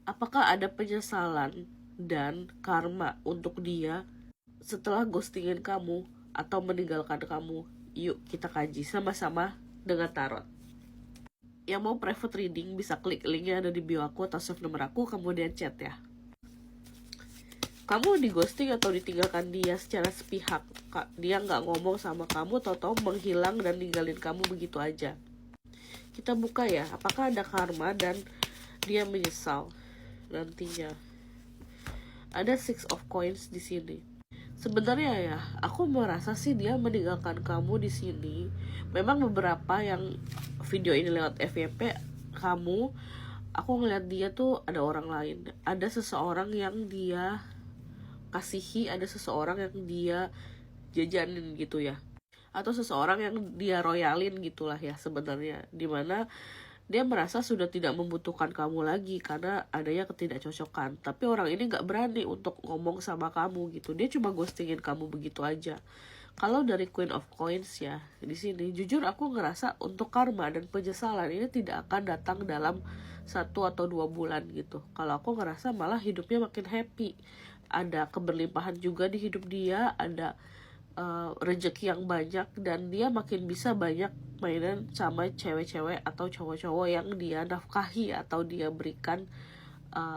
Apakah ada penyesalan dan karma untuk dia setelah ghostingin kamu atau meninggalkan kamu? Yuk kita kaji sama-sama dengan tarot. Yang mau private reading bisa klik linknya ada di bio aku atau save nomor aku kemudian chat ya. Kamu di ghosting atau ditinggalkan dia secara sepihak. Dia nggak ngomong sama kamu, tau-tau menghilang dan ninggalin kamu begitu aja. Kita buka ya, apakah ada karma dan dia menyesal nantinya. Ada 6 of coins di sini. Sebenarnya ya, aku merasa sih dia meninggalkan kamu di sini. Memang beberapa yang video ini lewat FYP kamu, aku ngeliat dia tuh ada orang lain. Ada seseorang yang dia kasihi, ada seseorang yang dia jajanin gitu ya, atau seseorang yang dia royalin gitulah ya sebenarnya, dimana dia merasa sudah tidak membutuhkan kamu lagi karena adanya ketidakcocokan. Tapi orang ini gak berani untuk ngomong sama kamu gitu, dia cuma ghostingin kamu begitu aja. Kalau dari Queen of Coins ya di sini, jujur aku ngerasa untuk karma dan penyesalan ini tidak akan datang dalam 1 atau 2 bulan gitu. Kalau aku ngerasa malah hidupnya makin happy, ada keberlimpahan juga di hidup dia, ada rezeki yang banyak, dan dia makin bisa banyak mainan sama cewek-cewek atau cowok-cowok yang dia nafkahi atau dia berikan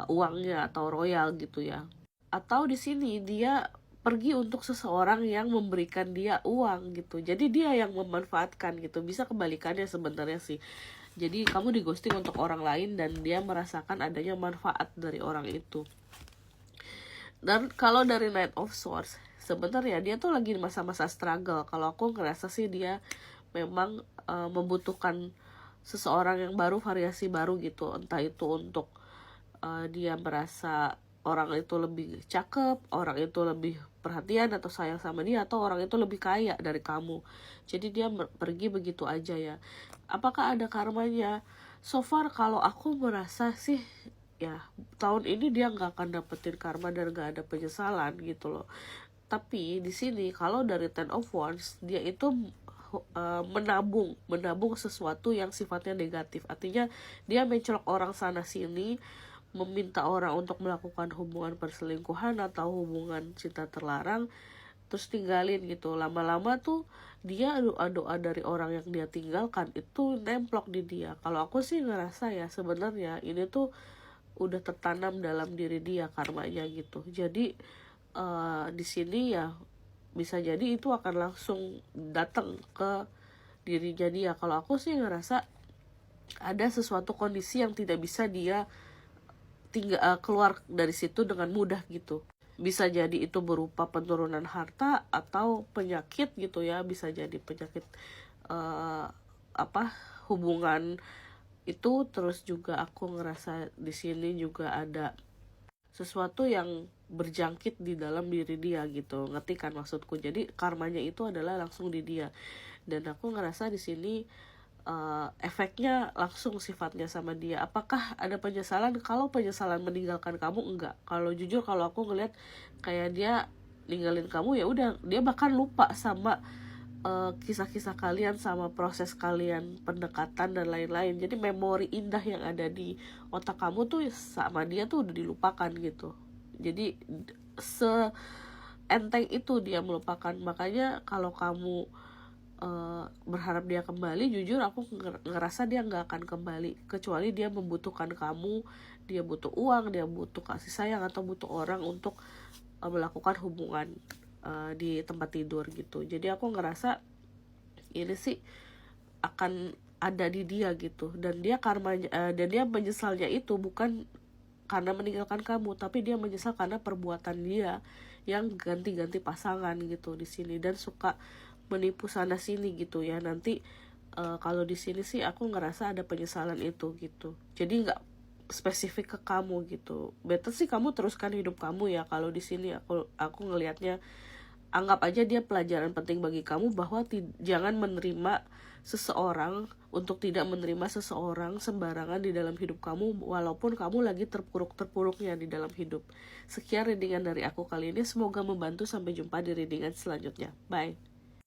uangnya atau royal gitu ya. Atau di sini dia pergi untuk seseorang yang memberikan dia uang gitu, jadi dia yang memanfaatkan gitu. Bisa kebalikannya sebenarnya sih. Jadi kamu di ghosting untuk orang lain dan dia merasakan adanya manfaat dari orang itu. Dan kalau dari Knight of Swords, sebenarnya dia tuh lagi masa-masa struggle. Kalau aku ngerasa sih dia memang membutuhkan seseorang yang baru, variasi baru gitu. Entah itu untuk dia merasa orang itu lebih cakep, orang itu lebih perhatian atau sayang sama dia, atau orang itu lebih kaya dari kamu. Jadi dia pergi begitu aja ya. Apakah ada karmanya? So far kalau aku merasa sih ya tahun ini dia nggak akan dapetin karma dan nggak ada penyesalan gitu loh. Tapi di sini kalau dari Ten of Wands, dia itu menabung sesuatu yang sifatnya negatif. Artinya dia mencolok orang sana sini, meminta orang untuk melakukan hubungan perselingkuhan atau hubungan cinta terlarang, terus tinggalin gitu. Lama-lama tuh dia doa-doa dari orang yang dia tinggalkan itu nemplok di dia. Kalau aku sih ngerasa ya sebenarnya ini tuh udah tertanam dalam diri dia karmanya gitu. Jadi di sini ya bisa jadi itu akan langsung datang ke dirinya dia. Kalau aku sih ngerasa ada sesuatu kondisi yang tidak bisa dia keluar dari situ dengan mudah gitu. Bisa jadi itu berupa penurunan harta atau penyakit gitu ya. Bisa jadi penyakit hubungan itu. Terus juga aku ngerasa di sini juga ada sesuatu yang berjangkit di dalam diri dia gitu, ngerti kan maksudku? Jadi karmanya itu adalah langsung di dia, dan aku ngerasa di sini efeknya langsung sifatnya sama dia. Apakah ada penyesalan? Kalau penyesalan meninggalkan kamu, enggak. Kalau jujur kalau aku ngeliat kayak dia ninggalin kamu ya udah, dia bahkan lupa sama kisah-kisah kalian, sama proses kalian pendekatan dan lain-lain. Jadi memori indah yang ada di otak kamu tuh sama dia tuh udah dilupakan gitu. Jadi seenteng itu dia melupakan. Makanya kalau kamu berharap dia kembali, jujur aku ngerasa dia nggak akan kembali kecuali dia membutuhkan kamu, dia butuh uang, dia butuh kasih sayang, atau butuh orang untuk melakukan hubungan di tempat tidur gitu. Jadi aku ngerasa ini sih akan ada di dia gitu, dan dia karmanya dan dia menyesalnya itu bukan karena meninggalkan kamu, tapi dia menyesal karena perbuatan dia yang ganti-ganti pasangan gitu di sini, dan suka menipu sana sini gitu ya. Nanti kalau di sini sih aku ngerasa ada penyesalan itu gitu. Jadi nggak spesifik ke kamu gitu. Better sih kamu teruskan hidup kamu ya. Kalau di sini aku ngelihatnya, anggap aja dia pelajaran penting bagi kamu bahwa jangan menerima seseorang, untuk tidak menerima seseorang sembarangan di dalam hidup kamu walaupun kamu lagi terpuruk-terpuruknya di dalam hidup. Sekian readingan dari aku kali ini, semoga membantu. Sampai jumpa di readingan selanjutnya. Bye.